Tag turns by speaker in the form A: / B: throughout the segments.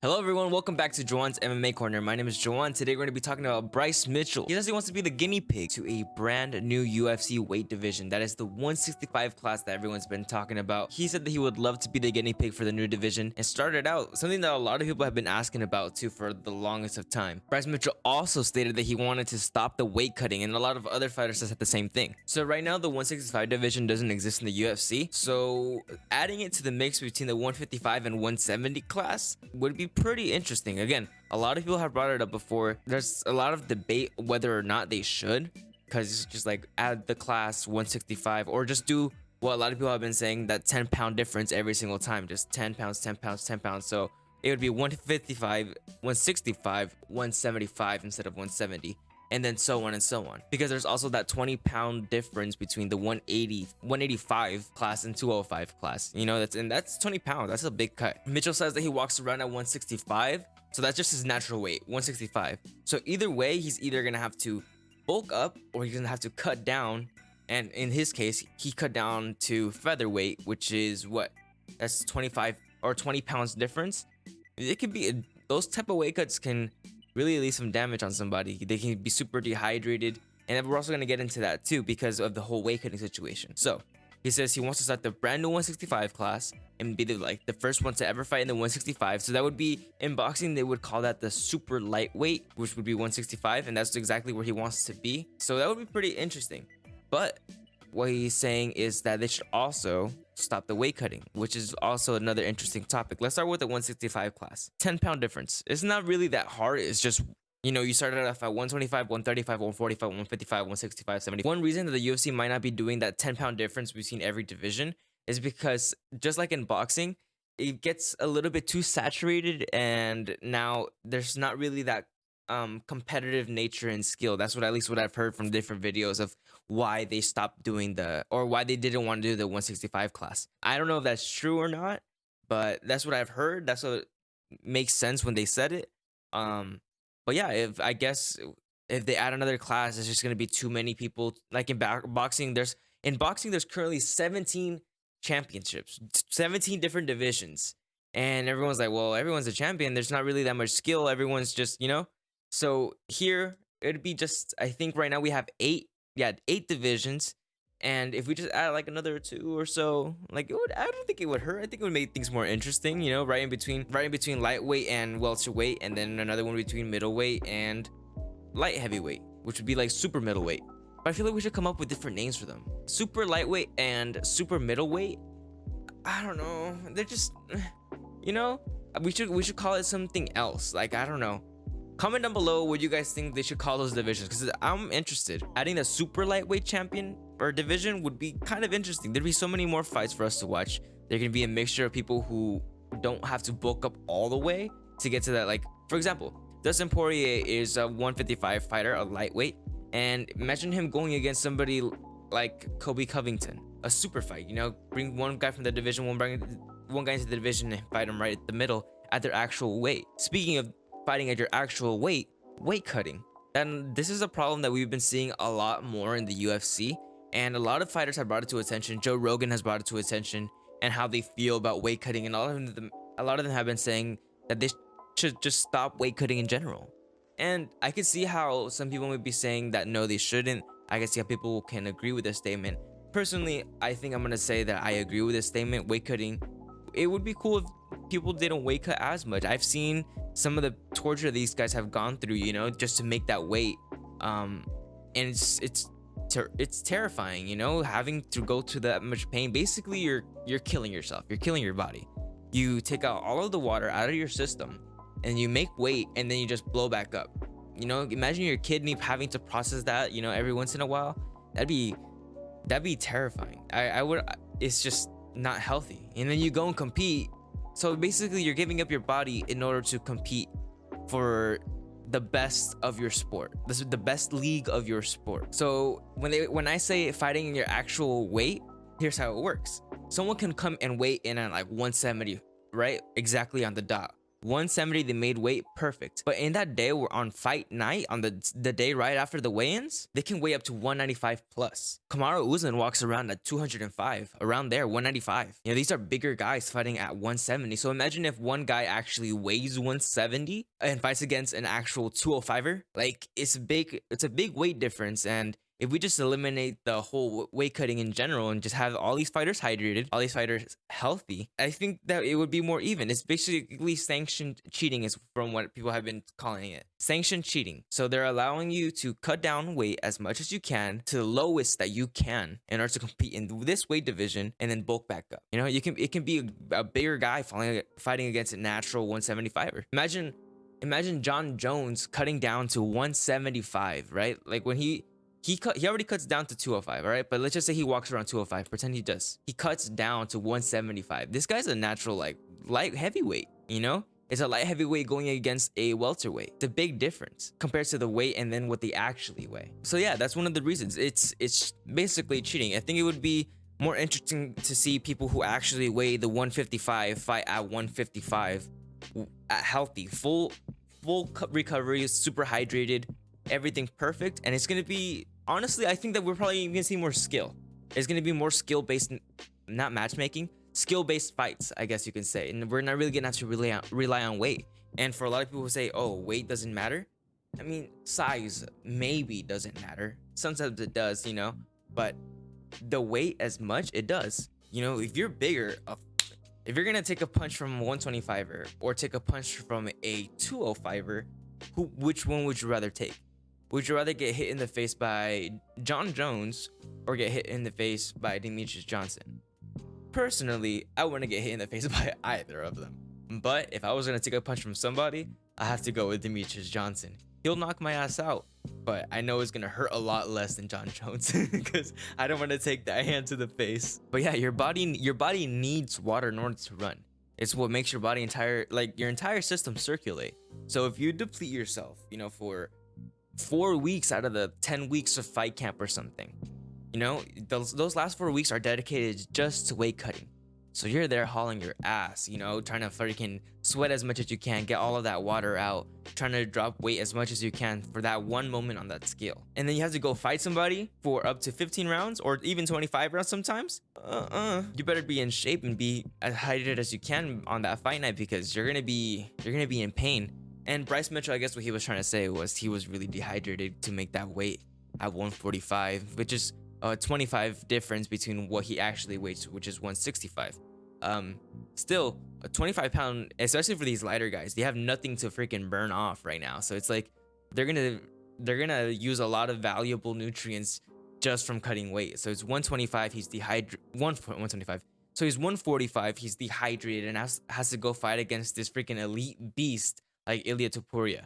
A: Hello everyone, welcome back to Joan's MMA Corner. My name is Joan. Today we're going to be talking about Bryce Mitchell. He says he wants to be the guinea pig to a brand new UFC weight division. That is the 165 class that everyone's been talking about. He said that he would love to be the guinea pig for the new division and started out something that a lot of people have been asking about too for the longest of time. Bryce Mitchell also stated that he wanted to stop the weight cutting, and a lot of other fighters have said the same thing. So right now the 165 division doesn't exist in the UFC. So adding it to the mix between the 155 and 170 class would be pretty interesting. Again, a lot of people have brought it up before. There's a lot of debate whether or not they should, because it's just like add the class 165 or just do what a lot of people have been saying, that 10-pound difference every single time, just 10 pounds, 10 pounds, 10 pounds. So it would be 155, 165, 175 instead of 170, and then so on and so on, because there's also that 20-pound difference between the 185 class and 205 class. You know, that's 20 pounds. That's a big cut. Mitchell says that he walks around at 165, so that's just his natural weight, 165. So either way, he's either gonna have to bulk up or he's gonna have to cut down. And in his case, he cut down to featherweight, which is what, that's 25 or 20 pounds difference. It could be, those type of weight cuts can really leave some damage on somebody. They can be super dehydrated, and we're also going to get into that too because of the whole weight cutting situation. So he says he wants to start the brand new 165 class and be the first one to ever fight in the 165. So that would be, in boxing they would call that the super lightweight, which would be 165, and that's exactly where he wants to be. So that would be pretty interesting. But what he's saying is that they should also stop the weight cutting, which is also another interesting topic. Let's start with the 165 class. 10-pound difference. It's not really that hard. It's just, you know, you started off at 125, 135, 145, 155, 165, 70. One reason that the UFC might not be doing that 10-pound difference between every division is because, just like in boxing, it gets a little bit too saturated, and now there's not really that competitive nature and skill. That's what, at least what I've heard from different videos of why they stopped doing or why they didn't want to do the 165 class. I don't know if that's true or not, but that's what I've heard. That's what makes sense when they said it. But yeah, if they add another class, it's just gonna be too many people. Like in boxing, there's currently 17 championships, 17 different divisions, and everyone's like, well, everyone's a champion. There's not really that much skill. Everyone's just, you know. So here it'd be just, I think right now we have eight divisions, and if we just add like another two or so, like I don't think it would hurt. I think it would make things more interesting, you know, right in between lightweight and welterweight, and then another one between middleweight and light heavyweight, which would be like super middleweight. But I feel like we should come up with different names for them. Super lightweight and super middleweight, I don't know, they're just, you know, we should call it something else. Like, I don't know. Comment down below what you guys think they should call those divisions, because I'm interested. Adding the super lightweight champion or division would be kind of interesting. There'd be so many more fights for us to watch. There can be a mixture of people who don't have to bulk up all the way to get to that. Like, for example, Dustin Poirier is a 155 fighter, a lightweight, and imagine him going against somebody like Kobe Covington, a super fight. You know, bring one guy from the division, bring one guy into the division and fight him right at the middle at their actual weight. Speaking of fighting at your actual weight cutting, and this is a problem that we've been seeing a lot more in the UFC, and a lot of fighters have brought it to attention. Joe Rogan has brought it to attention, and how they feel about weight cutting, and a lot of them have been saying that they should just stop weight cutting in general. And I can see how some people might be saying that no, they shouldn't. I can see how people can agree with this statement. Personally, I think I'm gonna say that I agree with this statement. Weight cutting, it would be cool if people didn't weight cut as much. I've seen some of the torture these guys have gone through, you know, just to make that weight, and it's terrifying, you know, having to go to that much pain. Basically, you're killing yourself. You're killing your body. You take out all of the water out of your system, and you make weight, and then you just blow back up. You know, imagine your kidney having to process that, you know, every once in a while. That'd be terrifying. It's just not healthy. And then you go and compete. So basically, you're giving up your body in order to compete for the best of your sport. This is the best league of your sport. So when I say fighting in your actual weight, here's how it works. Someone can come and weigh in at like 170, right? Exactly on the dot. 170 they made weight perfect, but in that day we're on fight night, on the day right after the weigh-ins, they can weigh up to 195 plus. Kamaru Usman walks around at 205, around there, 195. You know, these are bigger guys fighting at 170. So imagine if one guy actually weighs 170 and fights against an actual 205er. Like, it's a big weight difference. And if we just eliminate the whole weight cutting in general and just have all these fighters hydrated, all these fighters healthy, I think that it would be more even. It's basically sanctioned cheating, is from what people have been calling it. Sanctioned cheating. So they're allowing you to cut down weight as much as you can to the lowest that you can in order to compete in this weight division and then bulk back up. You know, it can be a bigger guy fighting against a natural 175er. Imagine John Jones cutting down to 175, right? Like when he already cuts down to 205, all right? But let's just say he walks around 205. Pretend he does. He cuts down to 175. This guy's a natural, like, light heavyweight, you know? It's a light heavyweight going against a welterweight. It's a big difference compared to the weight and then what they actually weigh. So yeah, that's one of the reasons. It's basically cheating. I think it would be more interesting to see people who actually weigh the 155 fight at 155 at healthy, full recovery, super hydrated, everything perfect. And it's gonna be, honestly, I think that we're probably gonna see more skill. It's gonna be more skill based, not matchmaking, skill based fights, I guess you can say. And we're not really gonna have to rely on weight. And for a lot of people who say, oh, weight doesn't matter, I mean, size maybe doesn't matter. Sometimes it does, you know, but the weight as much, it does. You know, if you're bigger, if you're gonna take a punch from a 125er or take a punch from a 205er, which one would you rather take? Would you rather get hit in the face by John Jones or get hit in the face by Demetrius Johnson? Personally, I wouldn't get hit in the face by either of them. But if I was going to take a punch from somebody, I have to go with Demetrius Johnson. He'll knock my ass out, but I know it's going to hurt a lot less than John Jones because I don't want to take that hand to the face. But yeah, your body needs water in order to run. It's what makes your body your entire system circulate. So if you deplete yourself, you know, for 4 weeks out of the 10 weeks of fight camp or something, you know, those last 4 weeks are dedicated just to weight cutting. So you're there hauling your ass, you know, trying to freaking sweat as much as you can, get all of that water out, trying to drop weight as much as you can for that one moment on that scale. And then you have to go fight somebody for up to 15 rounds or even 25 rounds sometimes. You better be in shape and be as hydrated as you can on that fight night, because you're gonna be in pain. And Bryce Mitchell, I guess what he was trying to say was he was really dehydrated to make that weight at 145, which is a 25 difference between what he actually weighs, which is 165. Still, a 25-pound, especially for these lighter guys, they have nothing to freaking burn off right now. So it's like they're gonna use a lot of valuable nutrients just from cutting weight. So it's 125, he's 125. So he's 145, he's dehydrated and has to go fight against this freaking elite beast like Ilya Topuria.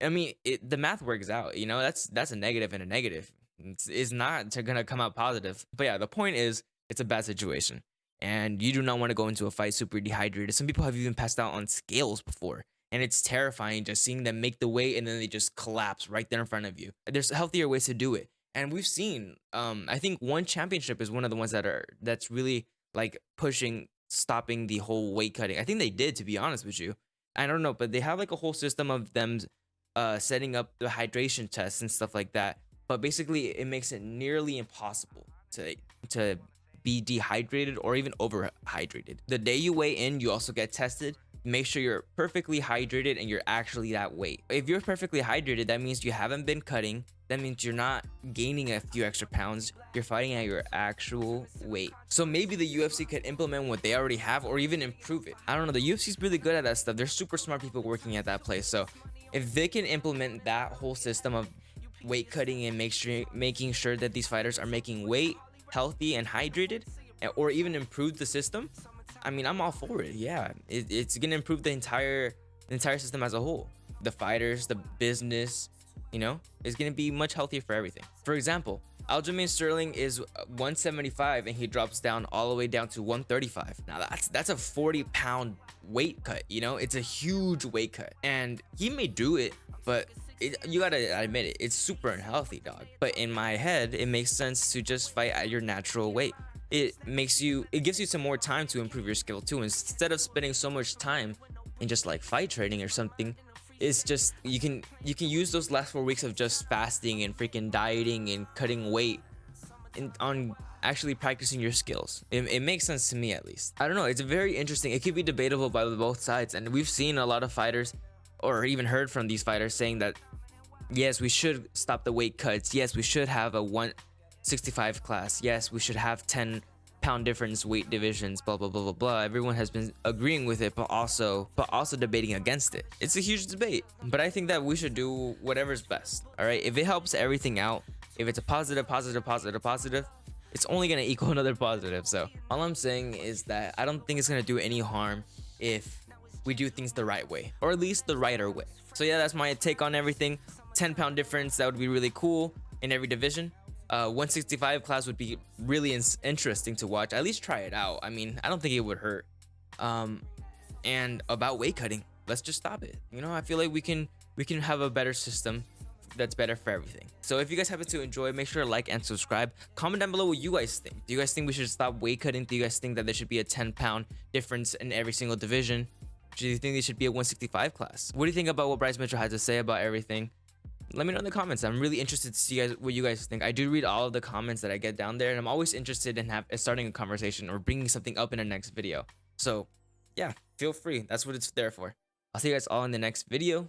A: I mean, the math works out, you know. That's a negative and a negative. It's not gonna come out positive. But yeah, the point is, it's a bad situation, and you do not want to go into a fight super dehydrated. Some people have even passed out on scales before, and it's terrifying just seeing them make the weight and then they just collapse right there in front of you. There's healthier ways to do it, and we've seen. I think One Championship is one of the ones that's really like stopping the whole weight cutting. I think they did, to be honest with you. I don't know, but they have like a whole system of them setting up the hydration tests and stuff like that. But basically, it makes it nearly impossible to be dehydrated or even overhydrated. The day you weigh in, you also get tested. Make sure you're perfectly hydrated and you're actually that weight. If you're perfectly hydrated, that means you haven't been cutting. That means you're not gaining a few extra pounds. You're fighting at your actual weight. So maybe the UFC could implement what they already have or even improve it. I don't know. The UFC is really good at that stuff. They're super smart people working at that place. So if they can implement that whole system of weight cutting and making sure that these fighters are making weight, healthy and hydrated, or even improve the system, I mean, I'm all for it. Yeah, it's gonna improve the entire system as a whole. The fighters, the business, you know, it's gonna be much healthier for everything. For example, Aljamain Sterling is 175 and he drops down all the way down to 135. Now that's a 40-pound weight cut. You know, it's a huge weight cut, and he may do it, but you gotta admit it, it's super unhealthy, dog. But in my head, it makes sense to just fight at your natural weight. it gives you some more time to improve your skill too, instead of spending so much time in just like fight training or something. It's just you can use those last 4 weeks of just fasting and freaking dieting and cutting weight on actually practicing your skills. It makes sense to me, at least. I don't know, it's very interesting. It could be debatable by both sides, and we've seen a lot of fighters, or even heard from these fighters, saying that yes, we should stop the weight cuts, yes, we should have a 165 class, yes, we should have 10-pound difference weight divisions, blah blah blah blah blah. Everyone has been agreeing with it, but also debating against it. It's a huge debate, but I think that we should do whatever's best. All right, if it helps everything out, if it's a positive, it's only gonna equal another positive. So all I'm saying is that I don't think it's gonna do any harm if we do things the right way, or at least the righter way. So yeah, that's my take on everything. 10-pound difference, that would be really cool in every division. 165 class would be really interesting to watch. At least try it out. I mean, I don't think it would hurt. And about weight cutting, let's just stop it. You know, I feel like we can have a better system that's better for everything. So if you guys happen to enjoy, make sure to like and subscribe. Comment down below what you guys think. Do you guys think we should stop weight cutting? Do you guys think that there should be a 10-pound difference in every single division? Do you think there should be a 165 class? What do you think about what Bryce Mitchell had to say about everything? Let me know in the comments. I'm really interested to see what you guys think. I do read all of the comments that I get down there, and I'm always interested in starting a conversation or bringing something up in the next video. So yeah, feel free. That's what it's there for. I'll see you guys all in the next video.